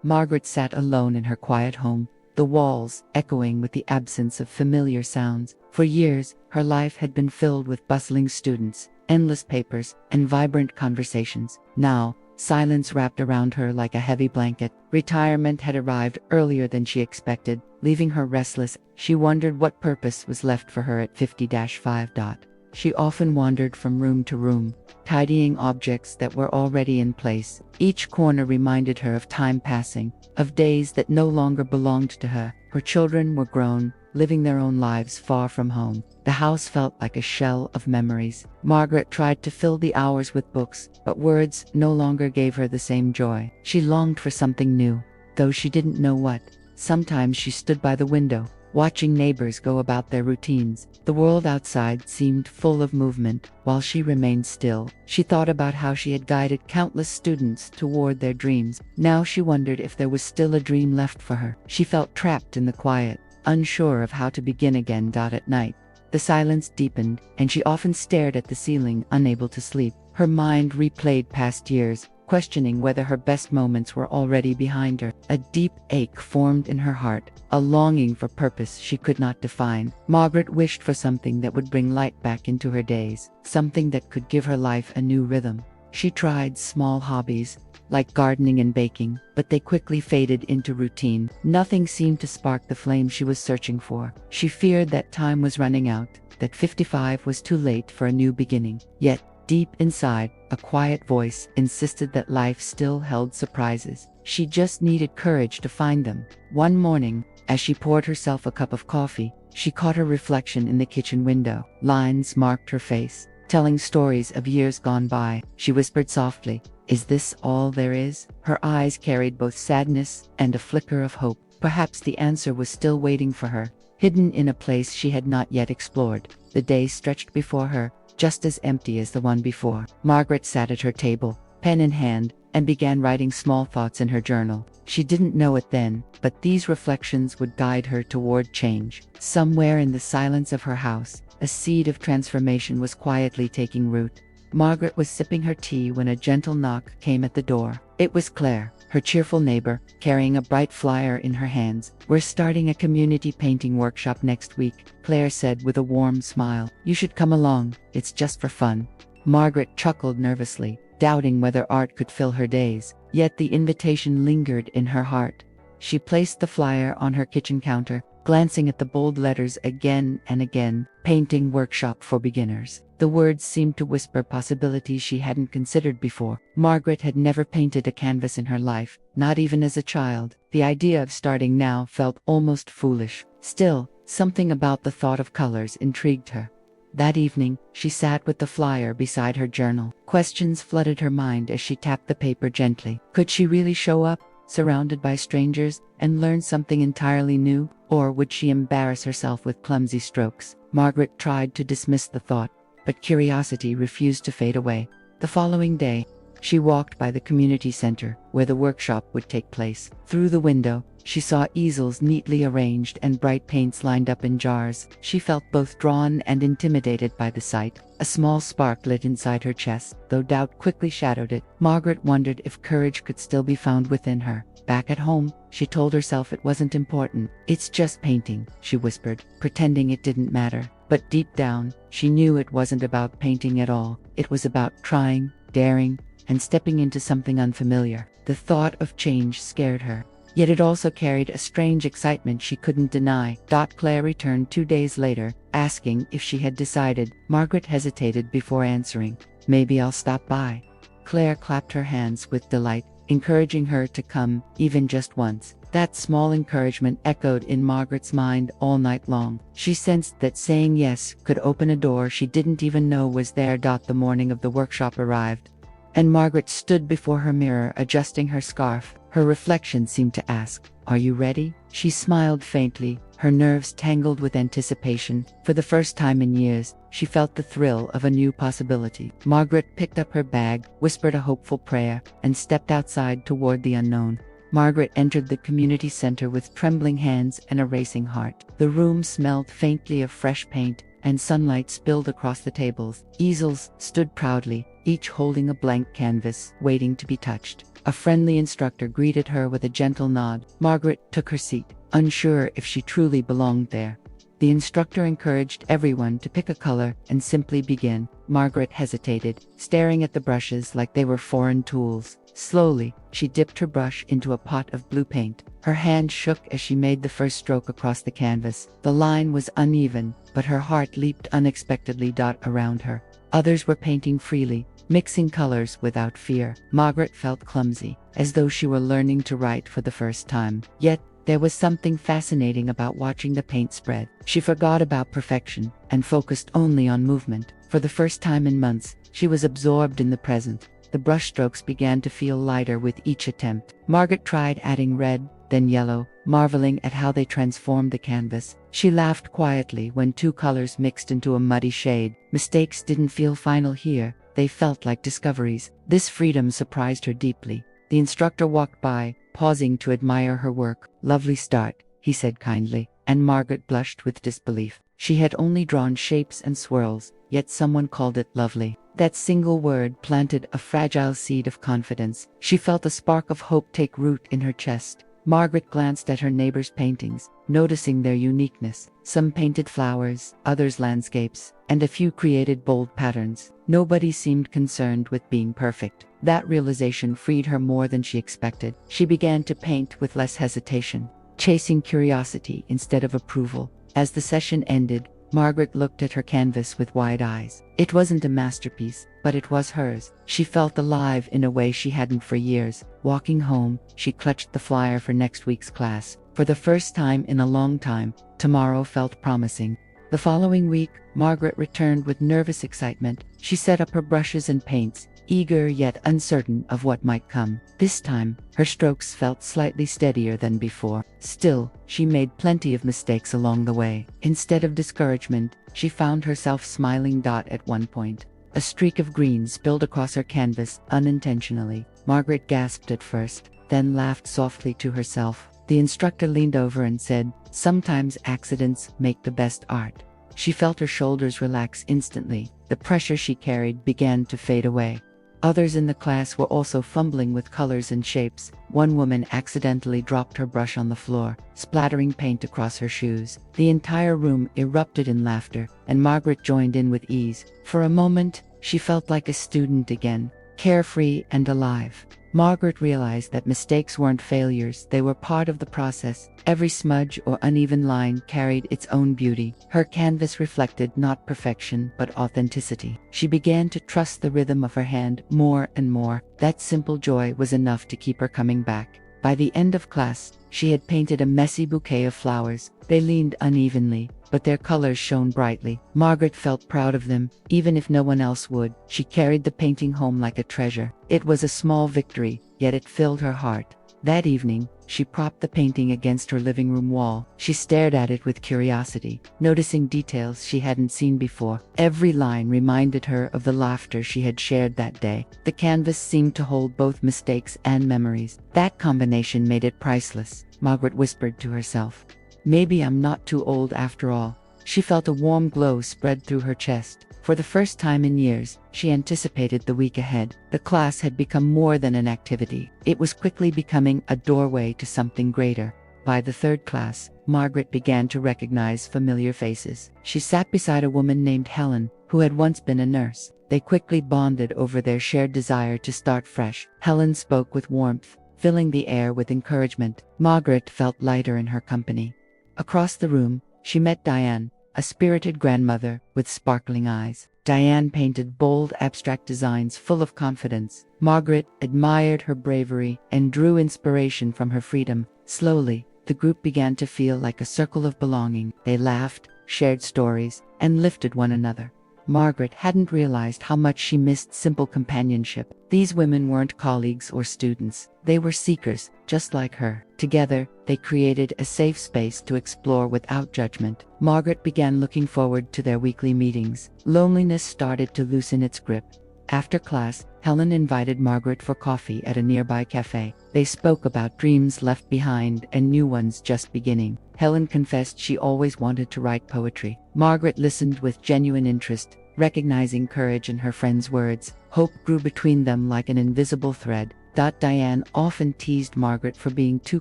Margaret sat alone in her quiet home, the walls echoing with the absence of familiar sounds. For years, her life had been filled with bustling students, endless papers, and vibrant conversations. Now, silence wrapped around her like a heavy blanket. Retirement had arrived earlier than she expected, leaving her restless. She wondered what purpose was left for her at 50-5. She often wandered from room to room, tidying objects that were already in place. Each corner reminded her of time passing, of days that no longer belonged to her. Her children were grown, living their own lives far from home. The house felt like a shell of memories. Margaret tried to fill the hours with books, but words no longer gave her the same joy. She longed for something new, though she didn't know what. Sometimes she stood by the window, watching neighbors go about their routines. The world outside seemed full of movement, while she remained still. She thought about how she had guided countless students toward their dreams. Now she wondered if there was still a dream left for her. She felt trapped in the quiet, unsure of how to begin again. At night, the silence deepened, and she often stared at the ceiling, unable to sleep. Her mind replayed past years, questioning whether her best moments were already behind her. A deep ache formed in her heart, a longing for purpose she could not define. Margaret wished for something that would bring light back into her days, something that could give her life a new rhythm. She tried small hobbies, like gardening and baking, but they quickly faded into routine. Nothing seemed to spark the flame she was searching for. She feared that time was running out, that 55 was too late for a new beginning. Yet, deep inside, a quiet voice insisted that life still held surprises. She just needed courage to find them. One morning, as she poured herself a cup of coffee, she caught her reflection in the kitchen window. Lines marked her face, telling stories of years gone by. She whispered softly, "Is this all there is?" Her eyes carried both sadness and a flicker of hope. Perhaps the answer was still waiting for her, hidden in a place she had not yet explored. The day stretched before her, just as empty as the one before. Margaret sat at her table, pen in hand, and began writing small thoughts in her journal. She didn't know it then, but these reflections would guide her toward change. Somewhere in the silence of her house, a seed of transformation was quietly taking root. Margaret was sipping her tea when a gentle knock came at the door. It was Claire, her cheerful neighbor, carrying a bright flyer in her hands. "We're starting a community painting workshop next week," Claire said with a warm smile. "You should come along, it's just for fun." Margaret chuckled nervously, doubting whether art could fill her days. Yet the invitation lingered in her heart. She placed the flyer on her kitchen counter, glancing at the bold letters again and again. "Painting workshop for beginners." The words seemed to whisper possibilities she hadn't considered before. Margaret had never painted a canvas in her life, not even as a child. The idea of starting now felt almost foolish. Still, something about the thought of colors intrigued her. That evening, she sat with the flyer beside her journal. Questions flooded her mind as she tapped the paper gently. Could she really show up, surrounded by strangers, and learn something entirely new? Or would she embarrass herself with clumsy strokes? Margaret tried to dismiss the thought, but curiosity refused to fade away. The following day, she walked by the community center, where the workshop would take place. Through the window, she saw easels neatly arranged and bright paints lined up in jars. She felt both drawn and intimidated by the sight. A small spark lit inside her chest, though doubt quickly shadowed it. Margaret wondered if courage could still be found within her. Back at home, she told herself it wasn't important. "It's just painting," she whispered, pretending it didn't matter. But deep down, she knew it wasn't about painting at all. It was about trying, daring, and stepping into something unfamiliar. The thought of change scared her. Yet it also carried a strange excitement she couldn't deny. Claire returned 2 days later, asking if she had decided. Margaret hesitated before answering. "Maybe I'll stop by." Claire clapped her hands with delight, encouraging her to come, even just once. That small encouragement echoed in Margaret's mind all night long. She sensed that saying yes could open a door she didn't even know was there. The morning of the workshop arrived, and Margaret stood before her mirror adjusting her scarf. Her reflection seemed to ask, "Are you ready?" She smiled faintly, her nerves tangled with anticipation. For the first time in years, she felt the thrill of a new possibility. Margaret picked up her bag, whispered a hopeful prayer, and stepped outside toward the unknown. Margaret entered the community center with trembling hands and a racing heart. The room smelled faintly of fresh paint, and sunlight spilled across the tables. Easels stood proudly, each holding a blank canvas, waiting to be touched. A friendly instructor greeted her with a gentle nod. Margaret took her seat, unsure if she truly belonged there. The instructor encouraged everyone to pick a color and simply begin. Margaret hesitated, staring at the brushes like they were foreign tools. Slowly, she dipped her brush into a pot of blue paint. Her hand shook as she made the first stroke across the canvas. The line was uneven, but her heart leaped unexpectedly around her. Others were painting freely, mixing colors without fear. Margaret felt clumsy, as though she were learning to write for the first time. Yet, there was something fascinating about watching the paint spread. She forgot about perfection and focused only on movement. For the first time in months, she was absorbed in the present. The brushstrokes began to feel lighter with each attempt. Margaret tried adding red, then yellow, marveling at how they transformed the canvas. She laughed quietly when two colors mixed into a muddy shade. Mistakes didn't feel final here, they felt like discoveries. This freedom surprised her deeply. The instructor walked by, pausing to admire her work. "Lovely start," he said kindly, and Margaret blushed with disbelief. She had only drawn shapes and swirls, yet someone called it lovely. That single word planted a fragile seed of confidence. She felt a spark of hope take root in her chest. Margaret glanced at her neighbors' paintings, noticing their uniqueness. Some painted flowers, others landscapes, and a few created bold patterns. Nobody seemed concerned with being perfect. That realization freed her more than she expected. She began to paint with less hesitation, chasing curiosity instead of approval. As the session ended, Margaret looked at her canvas with wide eyes. It wasn't a masterpiece, but it was hers. She felt alive in a way she hadn't for years. Walking home, she clutched the flyer for next week's class. For the first time in a long time, tomorrow felt promising. The following week, Margaret returned with nervous excitement. She set up her brushes and paints, eager yet uncertain of what might come. This time, her strokes felt slightly steadier than before. Still, she made plenty of mistakes along the way. Instead of discouragement, she found herself smiling. At one point, a streak of green spilled across her canvas unintentionally. Margaret gasped at first, then laughed softly to herself. The instructor leaned over and said, "Sometimes accidents make the best art." She felt her shoulders relax instantly. The pressure she carried began to fade away. Others in the class were also fumbling with colors and shapes. One woman accidentally dropped her brush on the floor, splattering paint across her shoes. The entire room erupted in laughter, and Margaret joined in with ease. For a moment, she felt like a student again, carefree and alive. Margaret realized that mistakes weren't failures, they were part of the process. Every smudge or uneven line carried its own beauty. Her canvas reflected not perfection, but authenticity. She began to trust the rhythm of her hand more and more. That simple joy was enough to keep her coming back. By the end of class, she had painted a messy bouquet of flowers. They leaned unevenly, but their colors shone brightly. Margaret felt proud of them, even if no one else would. She carried the painting home like a treasure. It was a small victory, yet it filled her heart. That evening, she propped the painting against her living room wall. She stared at it with curiosity, noticing details she hadn't seen before. Every line reminded her of the laughter she had shared that day. The canvas seemed to hold both mistakes and memories. That combination made it priceless, Margaret whispered to herself. Maybe I'm not too old after all. She felt a warm glow spread through her chest. For the first time in years, she anticipated the week ahead. The class had become more than an activity. It was quickly becoming a doorway to something greater. By the third class, Margaret began to recognize familiar faces. She sat beside a woman named Helen, who had once been a nurse. They quickly bonded over their shared desire to start fresh. Helen spoke with warmth, filling the air with encouragement. Margaret felt lighter in her company. Across the room, she met Diane, a spirited grandmother with sparkling eyes. Diane painted bold, abstract designs full of confidence. Margaret admired her bravery and drew inspiration from her freedom. Slowly, the group began to feel like a circle of belonging. They laughed, shared stories, and lifted one another. Margaret hadn't realized how much she missed simple companionship. These women weren't colleagues or students. They were seekers, just like her. Together, they created a safe space to explore without judgment. Margaret began looking forward to their weekly meetings. Loneliness started to loosen its grip. After class, Helen invited Margaret for coffee at a nearby cafe. They spoke about dreams left behind and new ones just beginning. Helen confessed she always wanted to write poetry. Margaret listened with genuine interest, recognizing courage in her friend's words. Hope grew between them like an invisible thread. Diane often teased Margaret for being too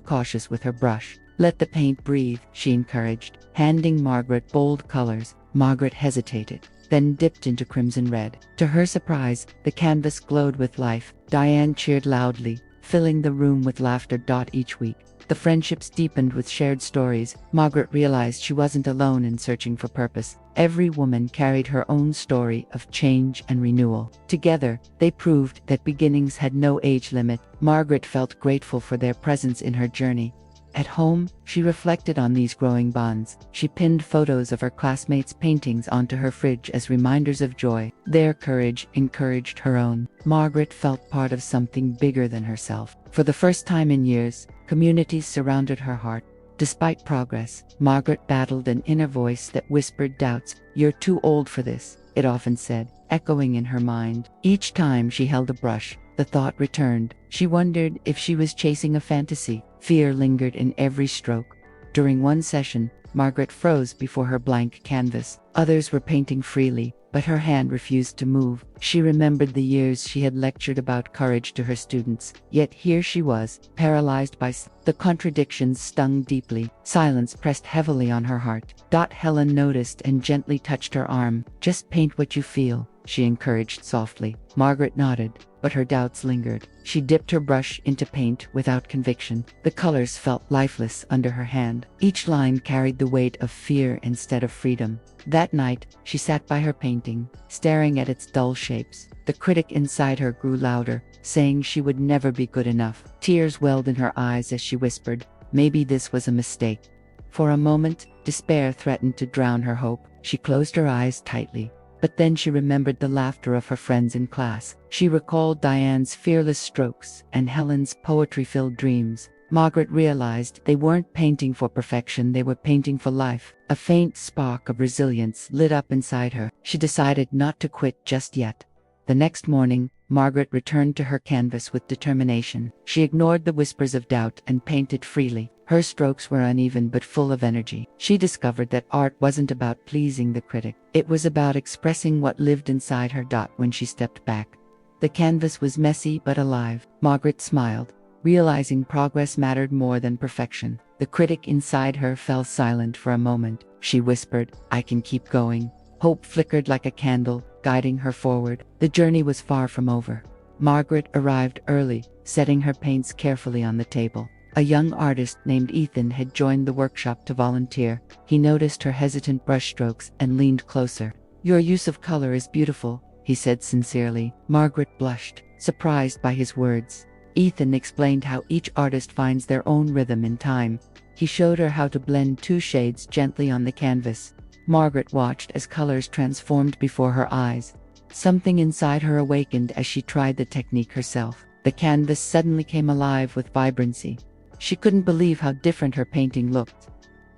cautious with her brush. "Let the paint breathe," she encouraged, handing Margaret bold colors. Margaret hesitated, then dipped into crimson red. To her surprise, the canvas glowed with life. Diane cheered loudly, filling the room with laughter. Each week, the friendships deepened with shared stories. Margaret realized she wasn't alone in searching for purpose. Every woman carried her own story of change and renewal. Together, they proved that beginnings had no age limit. Margaret felt grateful for their presence in her journey. At home, she reflected on these growing bonds. She pinned photos of her classmates' paintings onto her fridge as reminders of joy. Their courage encouraged her own. Margaret felt part of something bigger than herself. For the first time in years, communities surrounded her heart. Despite progress, Margaret battled an inner voice that whispered doubts. "You're too old for this," it often said, echoing in her mind. Each time she held a brush, the thought returned. She wondered if she was chasing a fantasy. Fear lingered in every stroke. During one session, Margaret froze before her blank canvas. Others were painting freely, but her hand refused to move. She remembered the years she had lectured about courage to her students. Yet here she was, paralyzed by the contradictions stung deeply. Silence pressed heavily on her heart. Helen noticed and gently touched her arm. "Just paint what you feel," she encouraged softly. Margaret nodded, but her doubts lingered. She dipped her brush into paint without conviction. The colors felt lifeless under her hand. Each line carried the weight of fear instead of freedom. That night, she sat by her painting, staring at its dull shapes. The critic inside her grew louder, saying she would never be good enough. Tears welled in her eyes as she whispered, "Maybe this was a mistake." For a moment, despair threatened to drown her hope. She closed her eyes tightly. But then she remembered the laughter of her friends in class. She recalled Diane's fearless strokes and Helen's poetry-filled dreams. Margaret realized they weren't painting for perfection, they were painting for life. A faint spark of resilience lit up inside her. She decided not to quit just yet. The next morning, Margaret returned to her canvas with determination. She ignored the whispers of doubt and painted freely. Her strokes were uneven but full of energy. She discovered that art wasn't about pleasing the critic. It was about expressing what lived inside her. When she stepped back, the canvas was messy but alive. Margaret smiled, realizing progress mattered more than perfection. The critic inside her fell silent for a moment. She whispered, "I can keep going." Hope flickered like a candle, guiding her forward. The journey was far from over. Margaret arrived early, setting her paints carefully on the table. A young artist named Ethan had joined the workshop to volunteer. He noticed her hesitant brushstrokes and leaned closer. "Your use of color is beautiful," he said sincerely. Margaret blushed, surprised by his words. Ethan explained how each artist finds their own rhythm in time. He showed her how to blend two shades gently on the canvas. Margaret watched as colors transformed before her eyes. Something inside her awakened as she tried the technique herself. The canvas suddenly came alive with vibrancy. She couldn't believe how different her painting looked.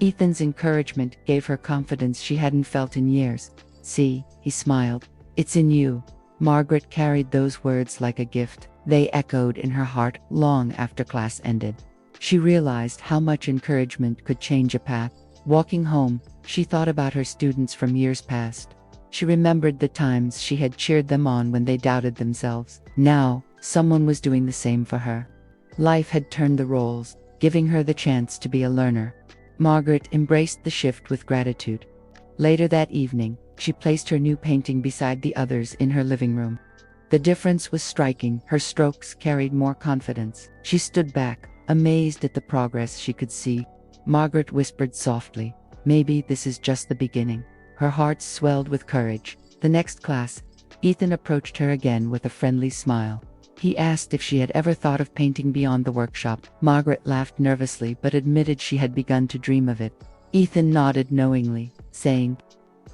Ethan's encouragement gave her confidence she hadn't felt in years. "See," he smiled, "it's in you." Margaret carried those words like a gift. They echoed in her heart long after class ended. She realized how much encouragement could change a path. Walking home, she thought about her students from years past. She remembered the times she had cheered them on when they doubted themselves. Now, someone was doing the same for her. Life had turned the roles, giving her the chance to be a learner. Margaret embraced the shift with gratitude. Later that evening, she placed her new painting beside the others in her living room. The difference was striking. Her strokes carried more confidence. She stood back, amazed at the progress she could see. Margaret whispered softly, "Maybe this is just the beginning." Her heart swelled with courage. The next class, Ethan approached her again with a friendly smile. He asked if she had ever thought of painting beyond the workshop. Margaret laughed nervously but admitted she had begun to dream of it. Ethan nodded knowingly, saying,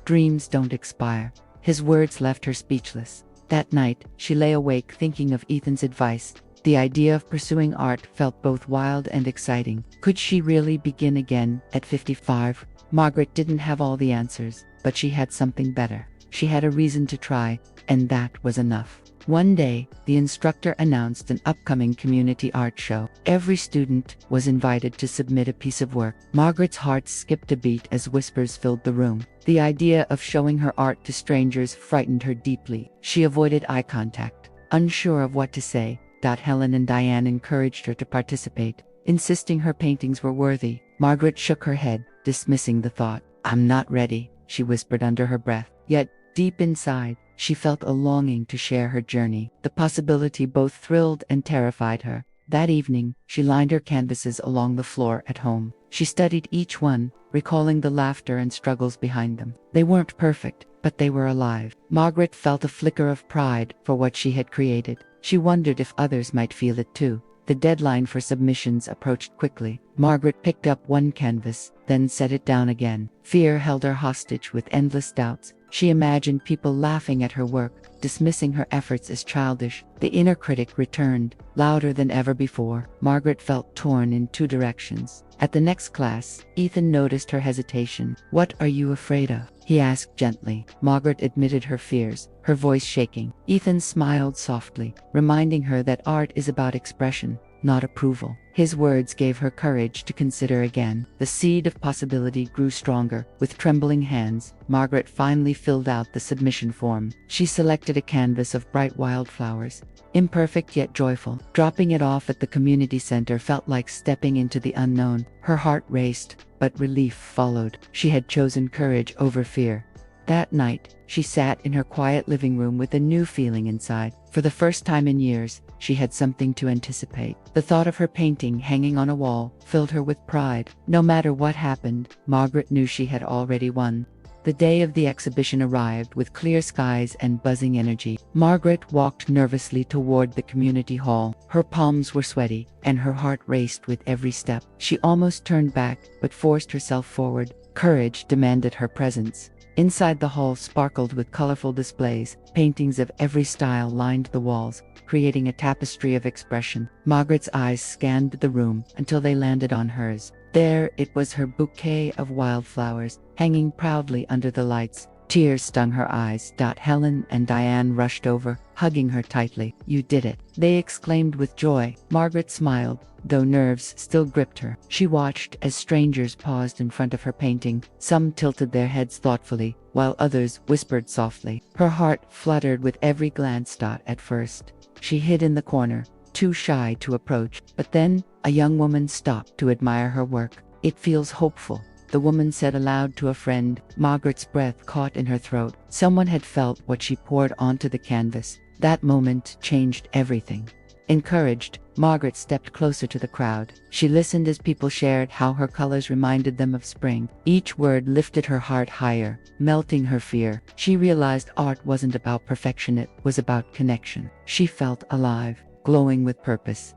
"Dreams don't expire." His words left her speechless. That night, she lay awake thinking of Ethan's advice. The idea of pursuing art felt both wild and exciting. Could she really begin again at 55? Margaret didn't have all the answers, but she had something better. She had a reason to try, and that was enough. One day, the instructor announced an upcoming community art show. Every student was invited to submit a piece of work. Margaret's heart skipped a beat as whispers filled the room. The idea of showing her art to strangers frightened her deeply. She avoided eye contact, unsure of what to say. Helen and Diane encouraged her to participate, insisting her paintings were worthy. Margaret shook her head, dismissing the thought. "I'm not ready," she whispered under her breath. Yet, deep inside, she felt a longing to share her journey. The possibility both thrilled and terrified her. That evening, she lined her canvases along the floor at home. She studied each one, recalling the laughter and struggles behind them. They weren't perfect, but they were alive. Margaret felt a flicker of pride for what she had created. She wondered if others might feel it too. The deadline for submissions approached quickly. Margaret picked up one canvas, then set it down again. Fear held her hostage with endless doubts. She imagined people laughing at her work, dismissing her efforts as childish. The inner critic returned, louder than ever before. Margaret felt torn in two directions. At the next class, Ethan noticed her hesitation. "What are you afraid of?" he asked gently. Margaret admitted her fears, her voice shaking. Ethan smiled softly, reminding her that art is about expression, not approval. His words gave her courage to consider again. The seed of possibility grew stronger. With trembling hands, Margaret finally filled out the submission form. She selected a canvas of bright wildflowers, imperfect yet joyful. Dropping it off at the community center felt like stepping into the unknown. Her heart raced, but relief followed. She had chosen courage over fear. That night, she sat in her quiet living room with a new feeling inside. For the first time in years, she had something to anticipate. The thought of her painting hanging on a wall filled her with pride. No matter what happened, Margaret knew she had already won. The day of the exhibition arrived with clear skies and buzzing energy. Margaret walked nervously toward the community hall. Her palms were sweaty, and her heart raced with every step. She almost turned back, but forced herself forward. Courage demanded her presence. Inside the hall sparkled with colorful displays. Paintings of every style lined the walls, creating a tapestry of expression. Margaret's eyes scanned the room until they landed on hers. There it was, her bouquet of wildflowers, hanging proudly under the lights. Tears stung her eyes. Helen and Diane rushed over, hugging her tightly. "You did it," they exclaimed with joy. Margaret smiled, though nerves still gripped her. She watched as strangers paused in front of her painting. Some tilted their heads thoughtfully, while others whispered softly. Her heart fluttered with every glance. At first, she hid in the corner, too shy to approach. But then, a young woman stopped to admire her work. "It feels hopeful," the woman said aloud to a friend. Margaret's breath caught in her throat. Someone had felt what she poured onto the canvas. That moment changed everything. Encouraged, Margaret stepped closer to the crowd. She listened as people shared how her colors reminded them of spring. Each word lifted her heart higher, melting her fear. She realized art wasn't about perfection, it was about connection. She felt alive, glowing with purpose.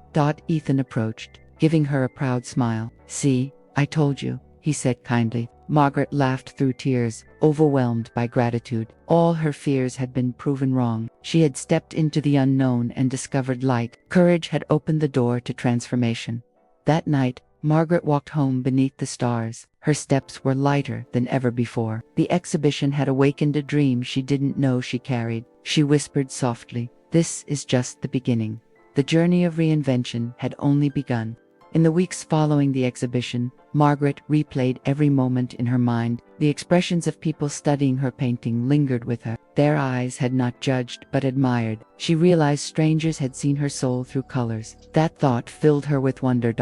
Ethan approached, giving her a proud smile. "See, I told you," he said kindly. Margaret laughed through tears, overwhelmed by gratitude. All her fears had been proven wrong. She had stepped into the unknown and discovered light. Courage had opened the door to transformation. That night, Margaret walked home beneath the stars. Her steps were lighter than ever before. The exhibition had awakened a dream she didn't know she carried. She whispered softly, "This is just the beginning." The journey of reinvention had only begun. In the weeks following the exhibition, Margaret replayed every moment in her mind. The expressions of people studying her painting lingered with her. Their eyes had not judged but admired. She realized strangers had seen her soul through colors. That thought filled her with wonder.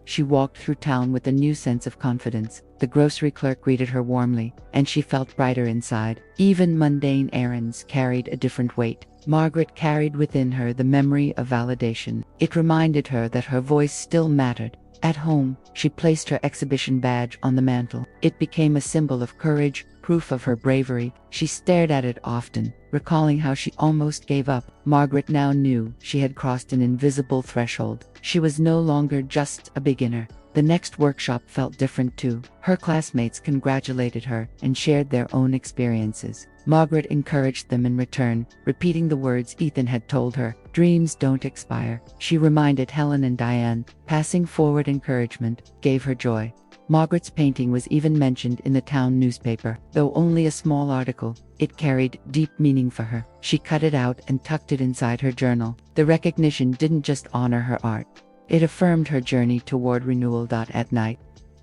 She walked through town with a new sense of confidence. The grocery clerk greeted her warmly, and she felt brighter inside. Even mundane errands carried a different weight. Margaret carried within her the memory of validation. It reminded her that her voice still mattered. At home, she placed her exhibition badge on the mantle. It became a symbol of courage, proof of her bravery. She stared at it often, recalling how she almost gave up. Margaret now knew she had crossed an invisible threshold. She was no longer just a beginner. The next workshop felt different too. Her classmates congratulated her and shared their own experiences. Margaret encouraged them in return, repeating the words Ethan had told her. Dreams don't expire. She reminded Helen and Diane. Passing forward encouragement gave her joy. Margaret's painting was even mentioned in the town newspaper. Though only a small article, it carried deep meaning for her. She cut it out and tucked it inside her journal. The recognition didn't just honor her art. It affirmed her journey toward renewal. At night,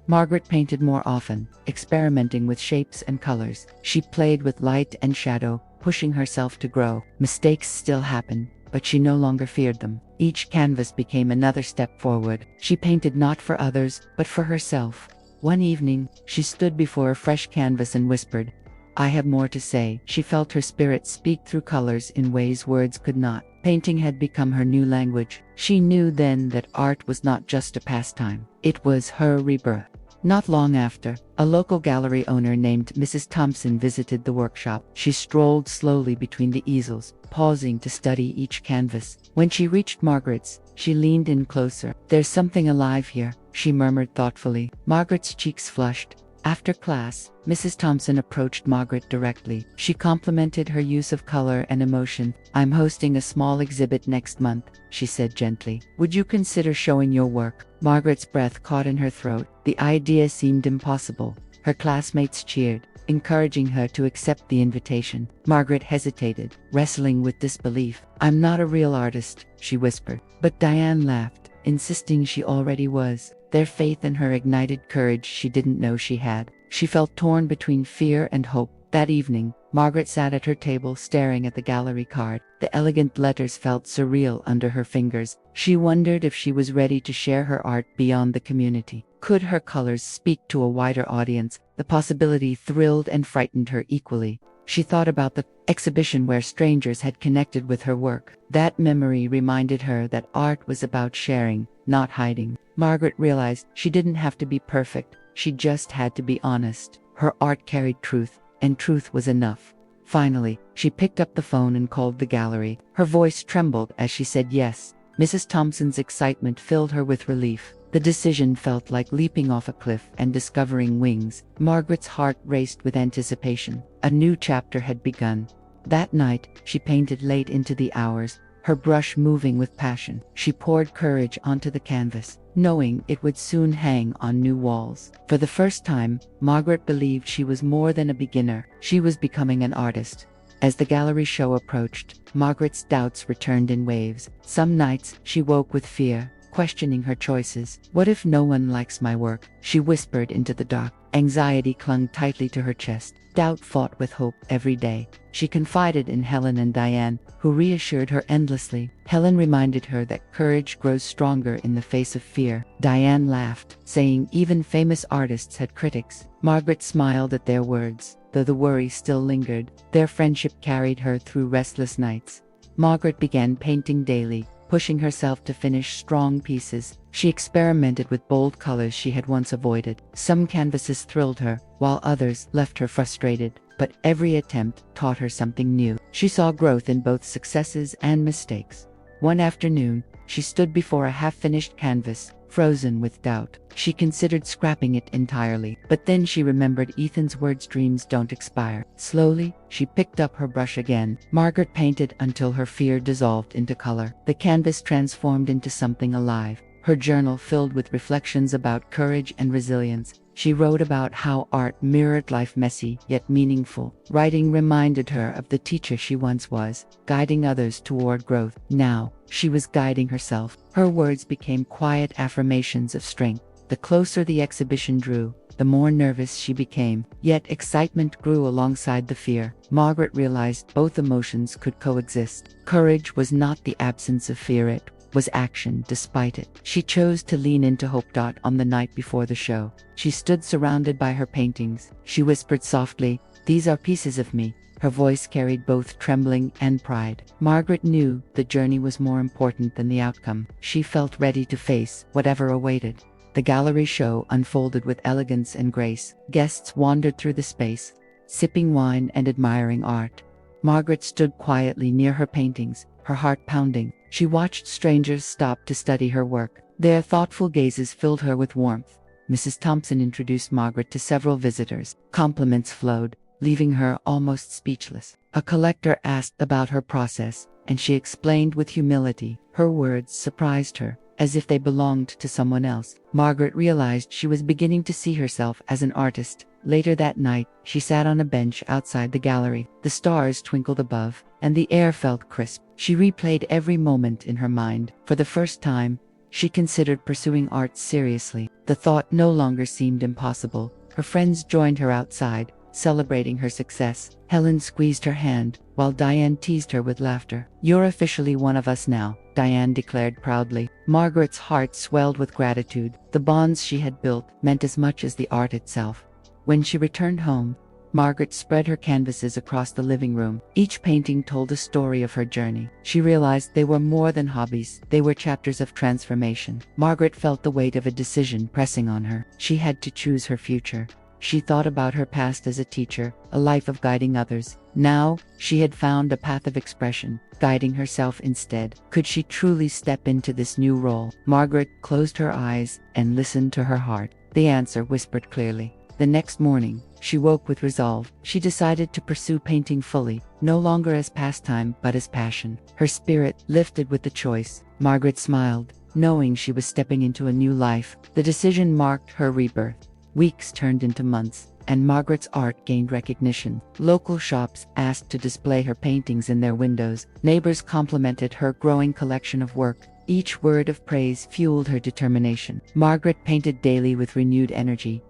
Margaret painted more often, experimenting with shapes and colors. She played with light and shadow, pushing herself to grow. Mistakes still happened, but she no longer feared them. Each canvas became another step forward. She painted not for others, but for herself. One evening, she stood before a fresh canvas and whispered, "I have more to say." She felt her spirit speak through colors in ways words could not. Painting had become her new language. She knew then that art was not just a pastime. It was her rebirth. Not long after, a local gallery owner named Mrs. Thompson visited the workshop. She strolled slowly between the easels, pausing to study each canvas. When she reached Margaret's, she leaned in closer. "There's something alive here," she murmured thoughtfully. Margaret's cheeks flushed. After class, Mrs. Thompson approached Margaret directly. She complimented her use of color and emotion. "I'm hosting a small exhibit next month," she said gently. "Would you consider showing your work?" Margaret's breath caught in her throat. The idea seemed impossible. Her classmates cheered, encouraging her to accept the invitation. Margaret hesitated, wrestling with disbelief. "I'm not a real artist," she whispered. But Diane laughed, insisting she already was. Their faith in her ignited courage she didn't know she had. She felt torn between fear and hope. That evening, Margaret sat at her table staring at the gallery card. The elegant letters felt surreal under her fingers. She wondered if she was ready to share her art beyond the community. Could her colors speak to a wider audience? The possibility thrilled and frightened her equally. She thought about the exhibition where strangers had connected with her work. That memory reminded her that art was about sharing, not hiding. Margaret realized she didn't have to be perfect, she just had to be honest. Her art carried truth, and truth was enough. Finally, she picked up the phone and called the gallery. Her voice trembled as she said yes. Mrs. Thompson's excitement filled her with relief. The decision felt like leaping off a cliff and discovering wings. Margaret's heart raced with anticipation. A new chapter had begun. That night, she painted late into the hours, her brush moving with passion. She poured courage onto the canvas, knowing it would soon hang on new walls. For the first time, Margaret believed she was more than a beginner. She was becoming an artist. As the gallery show approached, Margaret's doubts returned in waves. Some nights, she woke with fear, questioning her choices. "What if no one likes my work?" she whispered into the dark. Anxiety clung tightly to her chest. Doubt fought with hope every day. She confided in Helen and Diane, who reassured her endlessly. Helen reminded her that courage grows stronger in the face of fear. Diane laughed, saying even famous artists had critics. Margaret smiled at their words, though the worry still lingered. Their friendship carried her through restless nights. Margaret began painting daily, pushing herself to finish strong pieces. She experimented with bold colors she had once avoided. Some canvases thrilled her, while others left her frustrated. But every attempt taught her something new. She saw growth in both successes and mistakes. One afternoon, she stood before a half-finished canvas, frozen with doubt. She considered scrapping it entirely, but then she remembered Ethan's words, "Dreams don't expire." Slowly, she picked up her brush again. Margaret painted until her fear dissolved into color. The canvas transformed into something alive, her journal filled with reflections about courage and resilience. She wrote about how art mirrored life, messy yet meaningful. Writing reminded her of the teacher she once was, guiding others toward growth. Now, she was guiding herself. Her words became quiet affirmations of strength. The closer the exhibition drew, the more nervous she became. Yet excitement grew alongside the fear. Margaret realized both emotions could coexist. Courage was not the absence of fear, it was action despite it. She chose to lean into hope. On the night before the show, she stood surrounded by her paintings. She whispered softly, "These are pieces of me." Her voice carried both trembling and pride. Margaret knew the journey was more important than the outcome. She felt ready to face whatever awaited. The gallery show unfolded with elegance and grace. Guests wandered through the space, sipping wine and admiring art. Margaret stood quietly near her paintings, her heart pounding. She watched strangers stop to study her work. Their thoughtful gazes filled her with warmth. Mrs. Thompson introduced Margaret to several visitors. Compliments flowed, leaving her almost speechless. A collector asked about her process, and she explained with humility. Her words surprised her, as if they belonged to someone else. Margaret realized she was beginning to see herself as an artist. Later that night, she sat on a bench outside the gallery. The stars twinkled above, and the air felt crisp. She replayed every moment in her mind. For the first time, she considered pursuing art seriously. The thought no longer seemed impossible. Her friends joined her outside, celebrating her success. Helen squeezed her hand, while Diane teased her with laughter. "You're officially one of us now," Diane declared proudly. Margaret's heart swelled with gratitude. The bonds she had built meant as much as the art itself. When she returned home, Margaret spread her canvases across the living room. Each painting told a story of her journey. She realized they were more than hobbies, they were chapters of transformation. Margaret felt the weight of a decision pressing on her. She had to choose her future. She thought about her past as a teacher, a life of guiding others. Now, she had found a path of expression, guiding herself instead. Could she truly step into this new role? Margaret closed her eyes and listened to her heart. The answer whispered clearly. The next morning, she woke with resolve. She decided to pursue painting fully, no longer as pastime but as passion. Her spirit lifted with the choice. Margaret smiled, knowing she was stepping into a new life. The decision marked her rebirth. Weeks turned into months, and Margaret's art gained recognition. Local shops asked to display her paintings in their windows. Neighbors complimented her growing collection of work. Each word of praise fueled her determination. Margaret painted daily with renewed energy.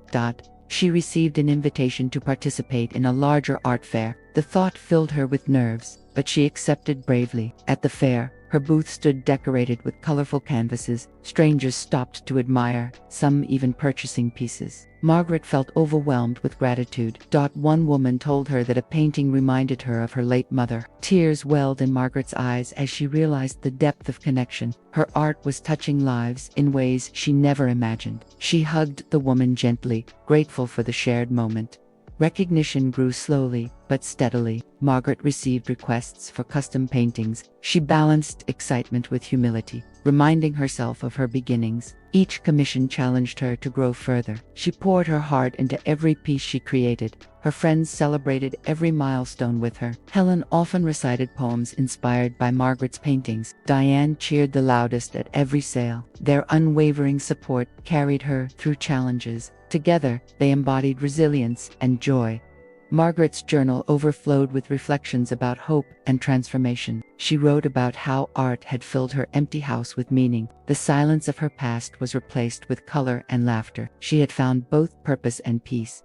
She received an invitation to participate in a larger art fair. The thought filled her with nerves, but she accepted bravely. At the fair, her booth stood decorated with colorful canvases. Strangers stopped to admire, some even purchasing pieces. Margaret felt overwhelmed with gratitude. One woman told her that a painting reminded her of her late mother. Tears welled in Margaret's eyes as she realized the depth of connection. Her art was touching lives in ways she never imagined. She hugged the woman gently, grateful for the shared moment. Recognition grew slowly, but steadily. Margaret received requests for custom paintings. She balanced excitement with humility, reminding herself of her beginnings. Each commission challenged her to grow further. She poured her heart into every piece she created. Her friends celebrated every milestone with her. Helen often recited poems inspired by Margaret's paintings. Diane cheered the loudest at every sale. Their unwavering support carried her through challenges. Together, they embodied resilience and joy. Margaret's journal overflowed with reflections about hope and transformation. She wrote about how art had filled her empty house with meaning. The silence of her past was replaced with color and laughter. She had found both purpose and peace.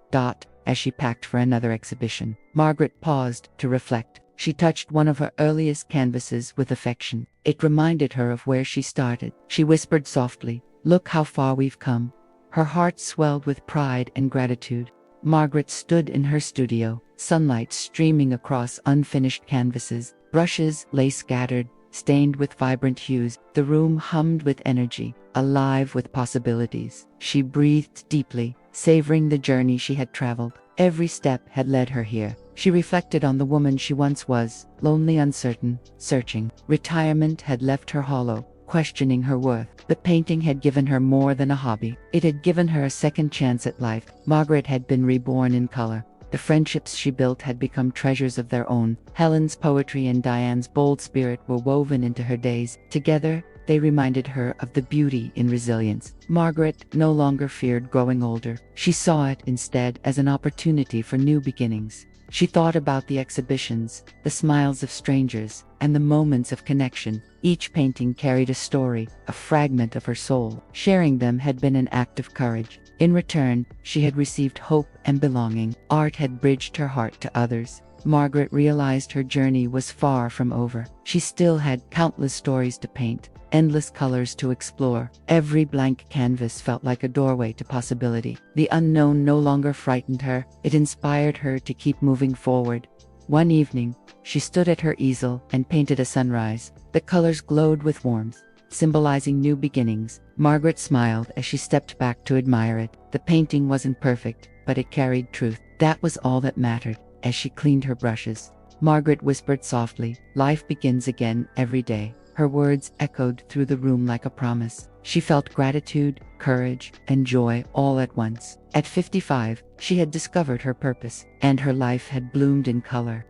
As she packed for another exhibition, Margaret paused to reflect. She touched one of her earliest canvases with affection. It reminded her of where she started. She whispered softly, "Look how far we've come." Her heart swelled with pride and gratitude. Margaret stood in her studio, sunlight streaming across unfinished canvases. Brushes lay scattered, stained with vibrant hues. The room hummed with energy, alive with possibilities. She breathed deeply, savoring the journey she had traveled. Every step had led her here. She reflected on the woman she once was, lonely, uncertain, searching. Retirement had left her hollow, questioning her worth. The painting had given her more than a hobby. It had given her a second chance at life. Margaret had been reborn in color. The friendships she built had become treasures of their own. Helen's poetry and Diane's bold spirit were woven into her days. Together, they reminded her of the beauty in resilience. Margaret no longer feared growing older. She saw it instead as an opportunity for new beginnings. She thought about the exhibitions, the smiles of strangers, and the moments of connection. Each painting carried a story, a fragment of her soul. Sharing them had been an act of courage. In return, she had received hope and belonging. Art had bridged her heart to others. Margaret realized her journey was far from over. She still had countless stories to paint, endless colors to explore. Every blank canvas felt like a doorway to possibility. The unknown no longer frightened her. It inspired her to keep moving forward. One evening, she stood at her easel and painted a sunrise. The colors glowed with warmth, symbolizing new beginnings. Margaret smiled as she stepped back to admire it. The painting wasn't perfect, but it carried truth. That was all that mattered. As she cleaned her brushes, Margaret whispered softly, "Life begins again every day." Her words echoed through the room like a promise. She felt gratitude, courage, and joy all at once. At 55, she had discovered her purpose, and her life had bloomed in color.